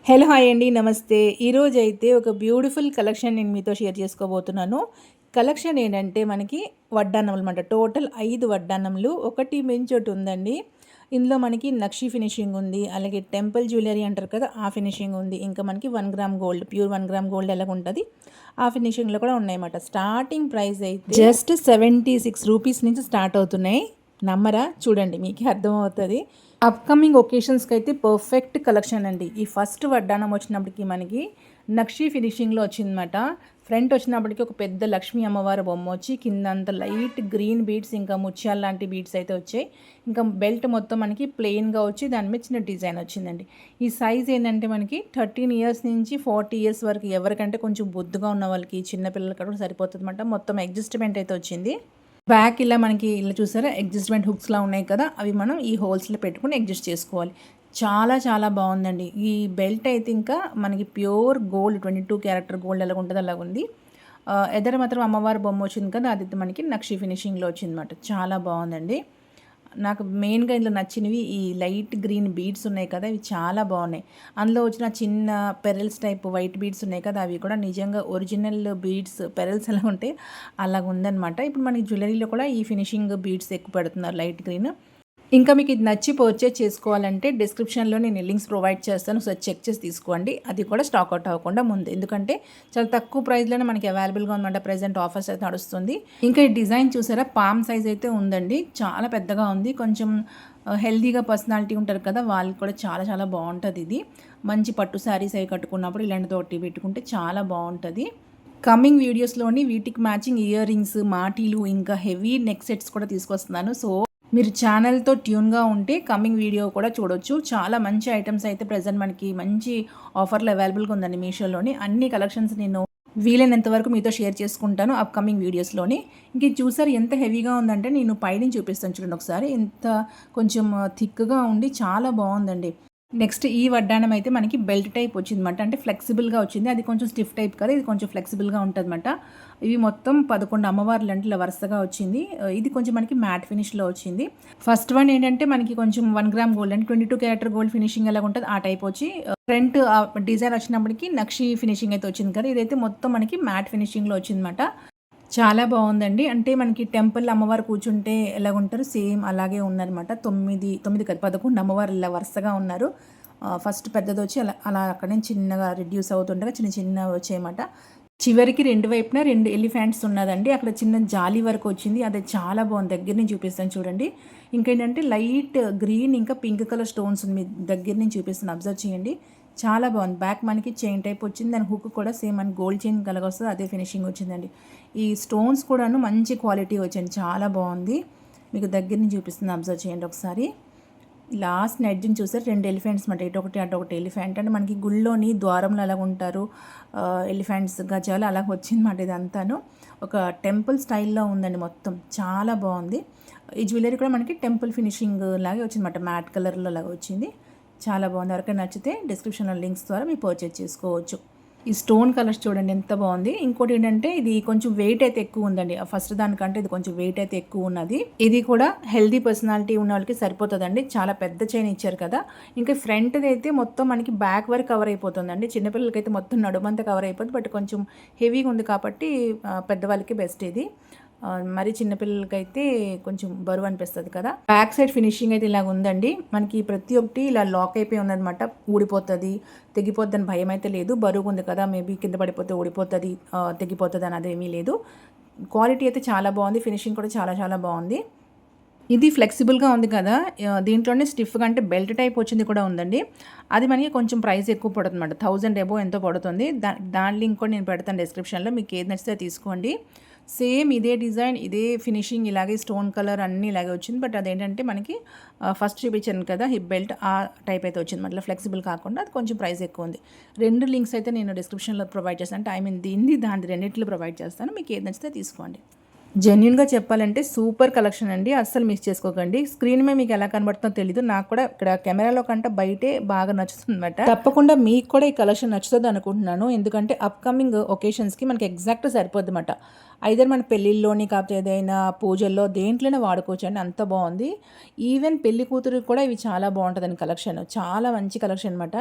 Hello hi అండి, నమస్తే. ఈరోజైతే ఒక బ్యూటిఫుల్ కలెక్షన్ నేను మీతో షేర్ చేసుకోబోతున్నాను. కలెక్షన్ ఏంటంటే మనకి వడ్డాన్నం అనమాట. టోటల్ 5 వడ్డాన్నంలు ఒకటి మించి ఒకటి ఉందండి. ఇందులో మనకి నక్షి ఫినిషింగ్ ఉంది, అలాగే టెంపుల్ జ్యువెలరీ అంటారు కదా ఆ ఫినిషింగ్ ఉంది, ఇంకా మనకి 1 gram gold, pure 1 gram gold ఎలాగ ఉంటుంది ఆ ఫినిషింగ్లో కూడా ఉన్నాయన్నమాట. స్టార్టింగ్ ప్రైస్ అయితే జస్ట్ 76 రూపీస్ నుంచి స్టార్ట్ అవుతున్నాయి. నమ్మరా? చూడండి మీకే అర్థమవుతుంది. అప్కమింగ్ ఒకేషన్స్కి అయితే పర్ఫెక్ట్ కలెక్షన్ అండి. ఈ ఫస్ట్ వడ్డానం వచ్చినప్పటికి మనకి నక్షి ఫినిషింగ్లో వచ్చిందన్నమాట. ఫ్రంట్ వచ్చినప్పటికి ఒక పెద్ద లక్ష్మీ అమ్మవారి బొమ్మ వచ్చి కింద అంత లైట్ గ్రీన్ బీడ్స్, ఇంకా ముత్యాల లాంటి బీడ్స్ అయితే వచ్చాయి. ఇంకా బెల్ట్ మొత్తం మనకి ప్లెయిన్గా వచ్చి దాని మీద చిన్న డిజైన్ వచ్చిందండి. ఈ సైజ్ ఏంటంటే మనకి 13 ఇయర్స్ నుంచి 40 ఇయర్స్ వరకు ఎవరికంటే కొంచెం బొద్దుగా ఉన్న వాళ్ళకి, చిన్నపిల్లలకి కూడా సరిపోతుంది అనమాట. మొత్తం అడ్జస్ట్మెంట్ అయితే వచ్చింది. బ్యాక్ ఇలా మనకి ఇలా చూసారా అడ్జస్ట్మెంట్ హుక్స్లా ఉన్నాయి కదా, అవి మనం ఈ హోల్స్లో పెట్టుకుని అడ్జస్ట్ చేసుకోవాలి. చాలా చాలా బాగుందండి. ఈ బెల్ట్ అయితే ఇంకా మనకి ప్యూర్ గోల్డ్ 22 క్యారెక్టర్ గోల్డ్ ఎలా ఉంటుందో అలాగ ఉంది. ఎదర మాత్రం అమ్మవారి బొమ్మ వచ్చింది కదా, అది మనకి నక్షి ఫినిషింగ్లో వచ్చిందన్నమాట. చాలా బాగుందండి. నాకు మెయిన్గా ఇందులో నచ్చినవి ఈ లైట్ గ్రీన్ బీడ్స్ ఉన్నాయి కదా, ఇవి చాలా బాగున్నాయి. అందులో వచ్చిన చిన్న పెరల్స్ టైప్ వైట్ బీడ్స్ ఉన్నాయి కదా, అవి కూడా నిజంగా ఒరిజినల్ బీడ్స్ పెరల్స్ ఎలా ఉంటాయి అలాగ ఉందన్నమాట. ఇప్పుడు మనకి జ్యువెలరీలో కూడా ఈ ఫినిషింగ్ బీడ్స్ ఎక్కువ పెడుతున్నారు, లైట్ గ్రీన్. ఇంకా మీకు ఇది నచ్చి పర్చేజ్ చేసుకోవాలంటే డిస్క్రిప్షన్లో నేను లింక్స్ ప్రొవైడ్ చేస్తాను, సో చెక్ చేసి తీసుకోండి. అది కూడా స్టాక్ అవుట్ అవ్వకుండా ముందు, ఎందుకంటే చాలా తక్కువ ప్రైస్లోనే మనకి అవైలబుల్గా ఉందంట. ప్రెజెంట్ ఆఫర్స్ అయితే నడుస్తుంది. ఇంకా ఈ డిజైన్ చూసారా, పామ్ సైజ్ అయితే ఉందండి, చాలా పెద్దగా ఉంది. కొంచెం హెల్దీగా పర్సనాలిటీ ఉంటారు కదా, వాళ్ళకి కూడా చాలా చాలా బాగుంటుంది. ఇది మంచి పట్టు శారీస్ అవి కట్టుకున్నప్పుడు ఇలాంటి తోటి పెట్టుకుంటే చాలా బాగుంటుంది. కమింగ్ వీడియోస్లోని వీటికి మ్యాచింగ్ ఇయర్ రింగ్స్, మాటీలు, ఇంకా హెవీ నెక్ సెట్స్ కూడా తీసుకొస్తున్నాను. సో మీరు ఛానల్తో ట్యూన్గా ఉంటే కమింగ్ వీడియో కూడా చూడొచ్చు. చాలా మంచి ఐటమ్స్ అయితే ప్రజెంట్ మనకి మంచి ఆఫర్లు అవైలబుల్గా ఉందండి మీషోలోని. అన్ని కలెక్షన్స్ నేను వీలైనంత వరకు మీతో షేర్ చేసుకుంటాను అప్కమింగ్ వీడియోస్లోని. ఇంక చూసారు ఎంత హెవీగా ఉందంటే, నేను పైన చూపిస్తాను చూడండి ఒకసారి. ఎంత కొంచెం థిక్గా ఉండి చాలా బాగుందండి. నెక్స్ట్ ఈ వడ్డానం అయితే మనకి బెల్ట్ టైప్ వచ్చిందన్నమాట. అంటే ఫ్లెక్సిబుల్గా వచ్చింది. అది కొంచెం స్టిఫ్ టైప్ కదా, ఇది కొంచెం ఫ్లెక్సిబుల్గా ఉంటుందన్నమాట. ఇవి మొత్తం 11 అమ్మవార్లు అంటే ఇలా వరుసగా వచ్చింది. ఇది కొంచెం మనకి మ్యాట్ ఫినిష్లో వచ్చింది. ఫస్ట్ వన్ ఏంటంటే మనకి కొంచెం 1 గ్రామ్ గోల్డ్ అంటే 22 క్యారెక్టర్ గోల్డ్ ఫినిషింగ్ ఎలా ఉంటుంది ఆ టైప్ వచ్చి, ఫ్రంట్ డిజైన్ వచ్చినప్పటికి నక్షి ఫినిషింగ్ అయితే వచ్చింది కదా, ఇదైతే మొత్తం మనకి మ్యాట్ ఫినిషింగ్లో వచ్చిందన్నమాట. చాలా బాగుందండి. అంటే మనకి టెంపుల్ అమ్మవారు కూర్చుంటే ఎలా ఉంటారు సేమ్ అలాగే ఉన్నారనమాట. 9 కాదు 11 అమ్మవారు ఇలా వరుసగా ఉన్నారు. ఫస్ట్ పెద్దది వచ్చి అలా అలా అక్కడ నుంచి చిన్నగా రిడ్యూస్ అవుతుండగా చిన్న చిన్నవి వచ్చాయన్నమాట. చివరికి 2 వైపున 2 ఎలిఫెంట్స్ ఉన్నదండి. అక్కడ చిన్న జాలి వరకు వచ్చింది. అది చాలా బాగుంది. దగ్గర నుంచి చూపిస్తాను చూడండి. ఇంకేంటంటే లైట్ గ్రీన్ ఇంకా పింక్ కలర్ స్టోన్స్ మీ దగ్గర నుంచి చూపిస్తాను, అబ్జర్వ్ చేయండి. చాలా బాగుంది. బ్యాక్ మనకి చైన్ టైప్ వచ్చింది. దాని హుక్ కూడా సేమ్ మన గోల్డ్ చైన్ కలగా వస్తుంది, అదే ఫినిషింగ్ వచ్చిందండి. ఈ స్టోన్స్ కూడాను మంచి క్వాలిటీ వచ్చింది, చాలా బాగుంది. మీకు దగ్గర నుంచి చూపిస్తుంది, అబ్జర్వ్ చేయండి ఒకసారి. లాస్ట్ నెడ్జిని చూసారు 2 ఎలిఫెంట్స్ మాట, ఇటొకటి అటొకటి ఎలిఫెంట్. అంటే మనకి గుళ్ళోని ద్వారంలో అలాగ ఉంటారు ఎలిఫెంట్స్, గజాలు అలాగ వచ్చిందన్నమాట. ఇదంతాను ఒక టెంపుల్ స్టైల్లో ఉందండి, మొత్తం చాలా బాగుంది. ఈ జ్యువెలరీ కూడా మనకి టెంపుల్ ఫినిషింగ్ లాగే వచ్చిందన్నమాట, మ్యాట్ కలర్లో లాగా వచ్చింది. చాలా బాగుంది. ఎవరికైనా నచ్చితే డిస్క్రిప్షన్లో లింక్స్ ద్వారా మీరు పర్చేజ్ చేసుకోవచ్చు. ఈ స్టోన్ కలర్స్ చూడండి ఎంత బాగుంది. ఇంకోటి ఏంటంటే ఇది కొంచెం వెయిట్ అయితే ఎక్కువ ఉందండి, ఫస్ట్ దానికంటే ఇది కొంచెం వెయిట్ అయితే ఎక్కువ ఉన్నది. ఇది కూడా హెల్దీ పర్సనాలిటీ ఉన్న వాళ్ళకి సరిపోతుందండి. చాలా పెద్ద చైన్ ఇచ్చారు కదా. ఇంకా ఫ్రంట్ది అయితే మొత్తం మనకి బ్యాక్ వరకు కవర్ అయిపోతుందండి. చిన్నపిల్లలకి అయితే మొత్తం నడుమంతా కవర్ అయిపోతుంది, బట్ కొంచెం హెవీగా ఉంది కాబట్టి పెద్దవాళ్ళకి బెస్ట్ ఇది. మరి చిన్నపిల్లలకైతే కొంచెం బరువు అనిపిస్తుంది కదా. బ్యాక్ సైడ్ ఫినిషింగ్ అయితే ఇలాగ ఉందండి. మనకి ప్రతి ఒక్కటి ఇలా లాక్ అయిపోయి ఉందన్నమాట. ఊడిపోతుంది, తెగిపోద్ది అని భయం అయితే లేదు. బరువు ఉంది కదా, మేబీ కింద పడిపోతే ఊడిపోతుంది, తెగిపోతుంది అని అదేమీ లేదు. క్వాలిటీ అయితే చాలా బాగుంది. ఫినిషింగ్ కూడా చాలా చాలా బాగుంది. ఇది ఫ్లెక్సిబుల్గా ఉంది కదా, దీంట్లోనే స్టిఫ్గా అంటే బెల్ట్ టైప్ వచ్చింది కూడా ఉందండి. అది మనకి కొంచెం ప్రైస్ ఎక్కువ పడుతుంది అనమాట. 1000 ఎబో ఎంతో పడుతుంది. దాని లింక్ కూడా నేను పెడతాను డిస్క్రిప్షన్లో, మీకు ఏది నచ్చితే తీసుకోండి. సేమ్ ఇదే డిజైన్, ఇదే ఫినిషింగ్, ఇలాగే స్టోన్ కలర్ అన్నీ ఇలాగే వచ్చింది. బట్ అదేంటంటే మనకి ఫస్ట్ చూపించాను కదా హిప్ బెల్ట్, ఆ టైప్ అయితే వచ్చింది. మళ్ళీ ఫ్లెక్సిబుల్ కాకుండా అది కొంచెం ప్రైస్ ఎక్కువ ఉంది. 2 లింక్స్ అయితే నేను డిస్క్రిప్షన్లో ప్రొవైడ్ చేస్తాను. అంటే ఐ మీన్ దీన్ని దాని రెండింటిలో ప్రొవైడ్ చేస్తాను, మీకు ఏది నచ్చితే తీసుకోండి. జెన్యున్గా చెప్పాలంటే సూపర్ కలెక్షన్ అండి, అస్సలు మిస్ చేసుకోకండి. స్క్రీన్ మీద మీకు ఎలా కనబడుతుందో తెలీదు, నాకు కూడా ఇక్కడ కెమెరాలో కంటే బయటే బాగా నచ్చుతుందన్నమాట. తప్పకుండా మీకు కూడా ఈ కలెక్షన్ నచ్చుతుంది అనుకుంటున్నాను, ఎందుకంటే అప్కమింగ్ ఒకేషన్స్కి మనకి ఎగ్జాక్ట్ సరిపోద్ది అనమాట. ఐదర్ మన పెళ్ళిళ్ళలోని కాకపోతే ఏదైనా పూజల్లో దేంట్లోనే వాడుకోవచ్చు అండి, అంత బాగుంది. ఈవెన్ పెళ్లి కూతురికి కూడా ఇవి చాలా బాగుంటుందని కలెక్షన్, చాలా మంచి కలెక్షన్ అనమాట.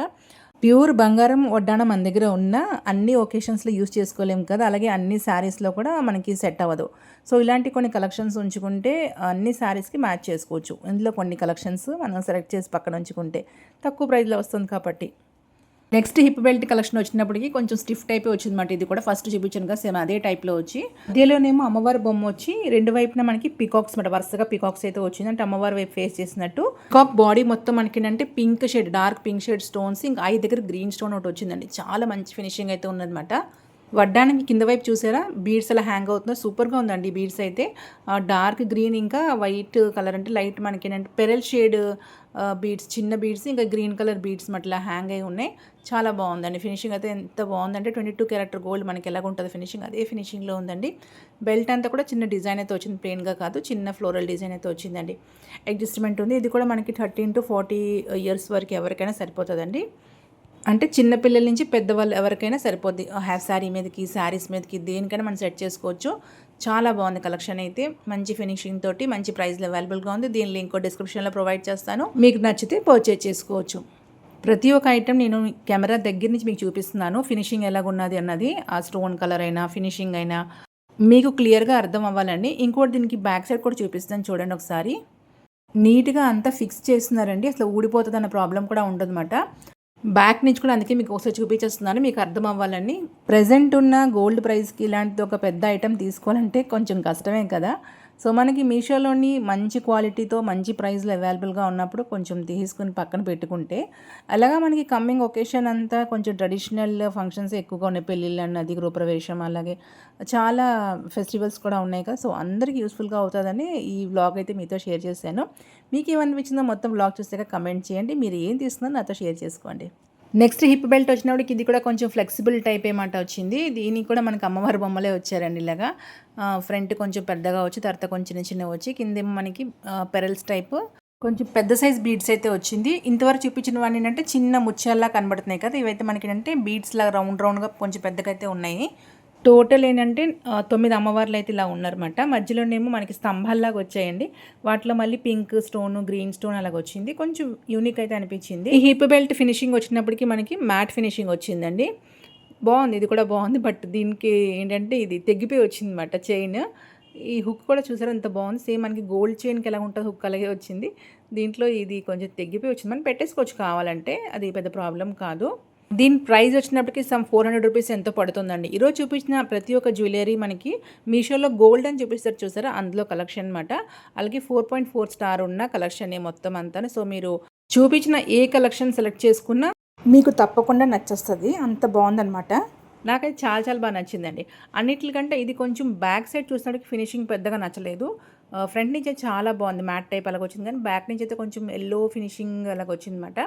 ప్యూర్ బంగారం వడ్డానం మన దగ్గర ఉన్న అన్ని ఒకేషన్స్లో యూస్ చేసుకోలేము కదా, అలాగే అన్ని శారీస్లో కూడా మనకి సెట్ అవ్వదు. సో ఇలాంటి కొన్ని కలెక్షన్స్ ఉంచుకుంటే అన్ని శారీస్కి మ్యాచ్ చేసుకోవచ్చు. ఇందులో కొన్ని కలెక్షన్స్ మనం సెలెక్ట్ చేసి పక్కన ఉంచుకుంటే తక్కువ ప్రైస్లో వస్తుంది కాబట్టి. నెక్స్ట్ హిప్ బెల్ట్ కలెక్షన్ వచ్చినప్పటికి కొంచెం స్టిఫ్ టైపే వచ్చిందన్నమాట. ఇది కూడా ఫస్ట్ చూపించాను కదా, సేమ్ అదే టైప్లో వచ్చి మధ్యలోనేమో అమ్మవారి బొమ్మ వచ్చి రెండు వైపున మనకి పికాక్స్ మాట, వరుసగా పికాక్స్ అయితే వచ్చింది. అంటే అమ్మవారి వైపు ఫేస్ చేసినట్టు పికాక్ బాడీ మొత్తం మనకి అంటే pink shade, dark pink shade stones, ఇంకా ఐ దగ్గర గ్రీన్ స్టోన్ ఒకటి వచ్చిందండి. చాలా మంచి ఫినిషింగ్ అయితే ఉన్నదన్నమాట. వడ్డానికి కింద వైపు చూసారా బీడ్స్ అలా హ్యాంగ్ అవుతుందో, సూపర్గా ఉందండి. బీడ్స్ అయితే డార్క్ గ్రీన్ ఇంకా వైట్ కలర్, అంటే లైట్ మనకి ఏంటంటే పెరల్ షేడ్ బీడ్స్, చిన్న బీడ్స్ ఇంకా గ్రీన్ కలర్ బీడ్స్ అట్లా హ్యాంగ్ అయి ఉన్నాయి. చాలా బాగుందండి. ఫినిషింగ్ అయితే ఎంత బాగుందంటే 22 క్యారెక్టర్ గోల్డ్ మనకి ఎలాగ ఉంటుంది ఫినిషింగ్, అదే ఫినిషింగ్లో ఉందండి. బెల్ట్ అంతా కూడా చిన్న డిజైన్ అయితే వచ్చింది, ప్లెయిన్గా కాదు, చిన్న ఫ్లోరల్ డిజైన్ అయితే వచ్చిందండి. అడ్జస్ట్మెంట్ ఉంది. ఇది కూడా మనకి 13 to 40 ఇయర్స్ వరకు ఎవరికైనా సరిపోతుందండి. అంటే చిన్నపిల్లల నుంచి పెద్దవాళ్ళు ఎవరికైనా సరిపోద్ది. హాఫ్ శారీ మీదకి, శారీస్ మీదకి, దేనికైనా మనం సెట్ చేసుకోవచ్చు. చాలా బాగుంది కలెక్షన్ అయితే, మంచి ఫినిషింగ్ తోటి మంచి ప్రైస్లో అవైలబుల్గా ఉంది. దీని లింక్ డిస్క్రిప్షన్లో ప్రొవైడ్ చేస్తాను, మీకు నచ్చితే పర్చేజ్ చేసుకోవచ్చు. ప్రతి ఒక్క ఐటెం నేను కెమెరా దగ్గర నుంచి మీకు చూపిస్తున్నాను, ఫినిషింగ్ ఎలాగున్నది అన్నది. ఆ స్టోన్ కలర్ అయినా ఫినిషింగ్ అయినా మీకు క్లియర్గా అర్థం అవ్వాలండి. ఇంకోటి దీనికి బ్యాక్ సైడ్ కూడా చూపిస్తాను చూడండి ఒకసారి. నీట్గా అంతా ఫిక్స్ చేస్తున్నారండి, అసలు ఊడిపోతుంది అన్న ప్రాబ్లం కూడా ఉండదన్నమాట. బ్యాక్ నుంచి కూడా అందుకే మీకు ఒకసారి చూపించేస్తున్నాను, మీకు అర్థం అవ్వాలని. ప్రజెంట్ ఉన్న గోల్డ్ ప్రైస్కి ఇలాంటిది ఒక పెద్ద ఐటెం తీసుకోవాలంటే కొంచెం కష్టమే కదా. సో మనకి మీషోలోని మంచి క్వాలిటీతో మంచి ప్రైస్లో అవైలబుల్గా ఉన్నప్పుడు కొంచెం తీసుకుని పక్కన పెట్టుకుంటే, అలాగా మనకి కమ్మింగ్ ఒకేషన్ అంతా కొంచెం ట్రెడిషనల్ ఫంక్షన్స్ ఎక్కువగా ఉన్నాయి. పెళ్ళిళ్ళు అన్నది, గృహప్రవేశం, అలాగే చాలా ఫెస్టివల్స్ కూడా ఉన్నాయి కదా. సో అందరికీ యూస్ఫుల్గా అవుతుందని ఈ వ్లాగ్ అయితే మీతో షేర్ చేశాను. మీకు ఏమనిపించిందో మొత్తం వ్లాగ్ చూసాక కమెంట్ చేయండి. మీరు ఏం తీసుకున్నారో నాతో షేర్ చేసుకోండి. నెక్స్ట్ హిప్ బెల్ట్ వచ్చినప్పటికి ఇది కూడా కొంచెం ఫ్లెక్సిబుల్ టైప్ ఏమాట వచ్చింది. దీనికి కూడా మనకు అమ్మవారి బొమ్మలే వచ్చారండి. ఇలాగా ఫ్రంట్ కొంచెం పెద్దగా వచ్చి, తర్వాత కొంచెం చిన్న చిన్న వచ్చి, కింద మనకి పెరల్స్ టైప్ కొంచెం పెద్ద సైజ్ బీడ్స్ అయితే వచ్చింది. ఇంతవరకు చూపించినవన్నీ ఏంటంటే చిన్న ముత్యాల్లా కనబడుతున్నాయి కదా, ఇవైతే మనకి ఏంటంటే బీడ్స్ లాగా రౌండ్గా కొంచెం పెద్దగా అయితే ఉన్నాయి. టోటల్ ఏంటంటే 9 అమ్మవార్లు అయితే ఇలా ఉన్నారన్నమాట. మధ్యలోనేమో మనకి స్తంభాల్లాగా వచ్చాయండి. వాటిలో మళ్ళీ పింక్ స్టోన్, గ్రీన్ స్టోన్ అలాగ వచ్చింది. కొంచెం యూనిక్ అయితే అనిపించింది. ఈ హిప్ బెల్ట్ ఫినిషింగ్ వచ్చినప్పటికీ మనకి మ్యాట్ ఫినిషింగ్ వచ్చిందండి. బాగుంది, ఇది కూడా బాగుంది. బట్ దీనికి ఏంటంటే ఇది తెగిపోయి వచ్చింది అనమాట చైన్. ఈ హుక్ కూడా చూసారా ఎంత బాగుంది, సేమ్ మనకి గోల్డ్ చైన్కి ఎలా ఉంటుంది హుక్ అలాగే వచ్చింది. దీంట్లో ఇది కొంచెం తెగిపోయి వచ్చింది, మనం పెట్టేసుకోవచ్చు కావాలంటే, అది పెద్ద ప్రాబ్లం కాదు. దీని ప్రైస్ వచ్చినప్పటికీ సమ్ 400 రూపీస్ ఎంతో పడుతుందండి. ఈరోజు చూపించిన ప్రతి ఒక్క జ్యువెలరీ మనకి మీషోలో గోల్డ్ అని చూపిస్తారు చూసారా, అందులో కలెక్షన్ అనమాట. అలాగే 4.4 స్టార్ ఉన్న కలెక్షన్ మొత్తం అంతా. సో మీరు చూపించిన ఏ కలెక్షన్ సెలెక్ట్ చేసుకున్నా మీకు తప్పకుండా నచ్చేస్తుంది, అంత బాగుందనమాట. నాకైతే చాలా చాలా బాగా నచ్చిందండి. అన్నిటికంటే ఇది కొంచెం బ్యాక్ సైడ్ చూసినప్పటికి ఫినిషింగ్ పెద్దగా నచ్చలేదు. ఫ్రంట్ నుంచి అయితే చాలా బాగుంది, మ్యాట్ టైప్ అలాగ వచ్చింది. కానీ బ్యాక్ నుంచి అయితే కొంచెం ఎల్లో ఫినిషింగ్ అలాగ వచ్చిందన్నమాట.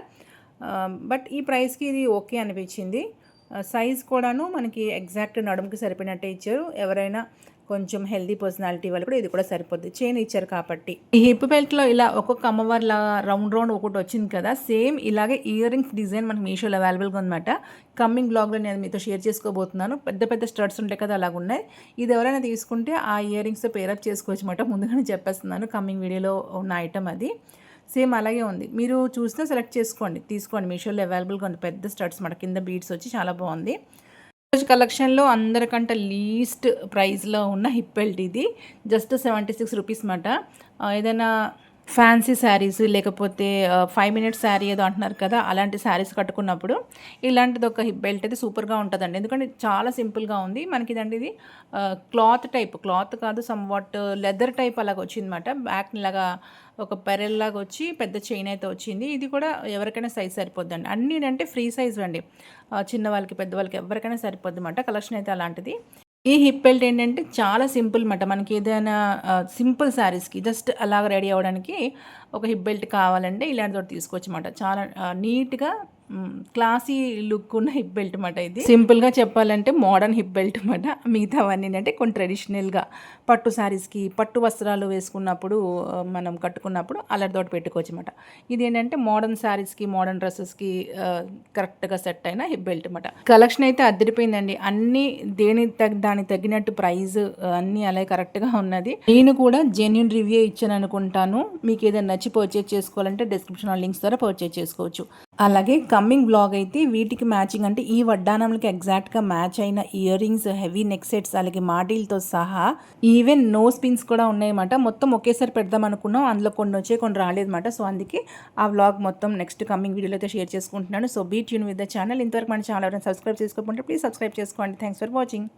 బట్ ఈ ప్రైస్కి ఇది ఓకే అనిపించింది. సైజ్ కూడాను మనకి ఎగ్జాక్ట్ నడుముకి సరిపోయినట్టే ఇచ్చారు. ఎవరైనా కొంచెం హెల్దీ పర్సనాలిటీ వాళ్ళు కూడా ఇది కూడా సరిపోద్ది, చైన్ ఇచ్చారు కాబట్టి. ఈ హిప్ బెల్ట్లో ఇలా ఒక్కొక్క అమ్మవారిలా రౌండ్ ఒకటి వచ్చింది కదా, సేమ్ ఇలాగే ఇయర్ రింగ్స్ డిజైన్ మనకి మీషోలో అవైలబుల్గా ఉందన్నమాట. కమ్మింగ్ బ్లాగ్లో నేను మీతో షేర్ చేసుకోబోతున్నాను. పెద్ద పెద్ద స్టడ్స్ ఉంటాయి కదా, అలాగ ఉన్నాయి. ఇది ఎవరైనా తీసుకుంటే ఆ ఇయర్ రింగ్స్తో పేరప్ చేసుకోవచ్చు అన్నమాట. ముందుగానే చెప్పేస్తున్నాను, కమ్మింగ్ వీడియోలో ఉన్న ఐటమ్ అది. సేమ్ అలాగే ఉంది, మీరు చూస్తే సెలెక్ట్ చేసుకోండి, తీసుకోండి. మీషోలో అవైలబుల్గా ఉంది. పెద్ద స్టడ్స్ మన కింద బీడ్స్ వచ్చి చాలా బాగుంది. ఈరోజు కలెక్షన్లో అందరికంటే లీస్ట్ ప్రైస్లో ఉన్న హిప్ బెల్ట్ ఇది. జస్ట్ 76 రూపీస్ మాట. ఏదైనా ఫ్యాన్సీ శారీస్ లేకపోతే 5 మినిట్స్ శారీ ఏదో అంటున్నారు కదా, అలాంటి శారీస్ కట్టుకున్నప్పుడు ఇలాంటిది ఒక హిప్ బెల్ట్ అయితే సూపర్గా ఉంటుందండి. ఎందుకంటే చాలా సింపుల్గా ఉంది. మనకి ఇదండి ఇది క్లాత్ టైప్, క్లాత్ కాదు, సమ్ వాట్ లెదర్ టైప్ అలాగ వచ్చిందన్నమాట. బ్యాక్ ఇలాగా ఒక పెరల్ లాగా వచ్చి పెద్ద చైన్ అయితే వచ్చింది. ఇది కూడా ఎవరికైనా సైజ్ సరిపోద్దండి. అన్నీ అంటే ఫ్రీ సైజ్ అండి, చిన్నవాళ్ళకి పెద్దవాళ్ళకి ఎవరికైనా సరిపోద్ది అన్నమాట. కలెక్షన్ అయితే అలాంటిది. ఈ హిప్ బెల్ట్ ఏంటంటే చాలా సింపుల్ అన్నమాట. మనకి ఏదైనా సింపుల్ శారీస్కి జస్ట్ అలాగ రెడీ అవ్వడానికి ఒక హిప్ బెల్ట్ కావాలంటే ఇలాంటిది తీసుకోవచ్చు అన్నమాట. చాలా నీట్గా క్లాసీ లుక్ ఉన్న హిప్ బెల్ట్ అన్నమాట. ఇది సింపుల్గా చెప్పాలంటే మోడర్న్ హిప్ బెల్ట్ అన్నమాట. మిగతావన్నీ అంటే కొన్ని ట్రెడిషనల్గా పట్టు శారీస్కి, పట్టు వస్త్రాలు వేసుకున్నప్పుడు మనం కట్టుకున్నప్పుడు అలాంటితోటి పెట్టుకోవచ్చు అన్నమాట. ఇది ఏంటంటే మోడర్న్ శారీస్కి, మోడర్న్ డ్రెస్సెస్కి కరెక్ట్గా సెట్ అయిన హిప్ బెల్ట్ అన్నమాట. కలెక్షన్ అయితే అదిరిపోయిందండి. అన్నీ దానికి తగ్గినట్టు ప్రైస్ అన్నీ అలాగే కరెక్ట్గా ఉన్నది. నేను కూడా జెన్యూన్ రివ్యూ ఇచ్చాను అనుకుంటాను. మీకు ఏదైనా నచ్చి పర్చేజ్ చేసుకోవాలంటే డిస్క్రిప్షన్ లింక్స్ ద్వారా పర్చేజ్ చేసుకోవచ్చు. అలాగే కమ్మింగ్ బ్లాగ్ అయితే వీటికి మ్యాచింగ్ అంటే ఈ వడ్డానంలకి ఎగ్జాక్ట్గా మ్యాచ్ అయిన ear rings, heavy neck sets, అలాగే మాటీలతో సహా ఈవెన్ నోస్ పిన్స్ కూడా ఉన్నాయన్నమాట. మొత్తం ఒకేసారి పెడదాం అనుకున్నాం, అందులో కొన్ని వచ్చాయి కొన్ని రాలేదన్నమాట. సో అందుకే ఆ వ్లాగ్ మొత్తం నెక్స్ట్ కమ్మింగ్ వీడియోలో అయితే షేర్ చేసుకుంటున్నాను. So be tune with the channel. ఇంతవరకు మన ఛానల్ ఎవరైనా సబ్స్క్రైబ్ చేసుకోకపోతే ప్లీజ్ సబ్స్క్రైబ్ చేసుకోండి. Thanks for watching.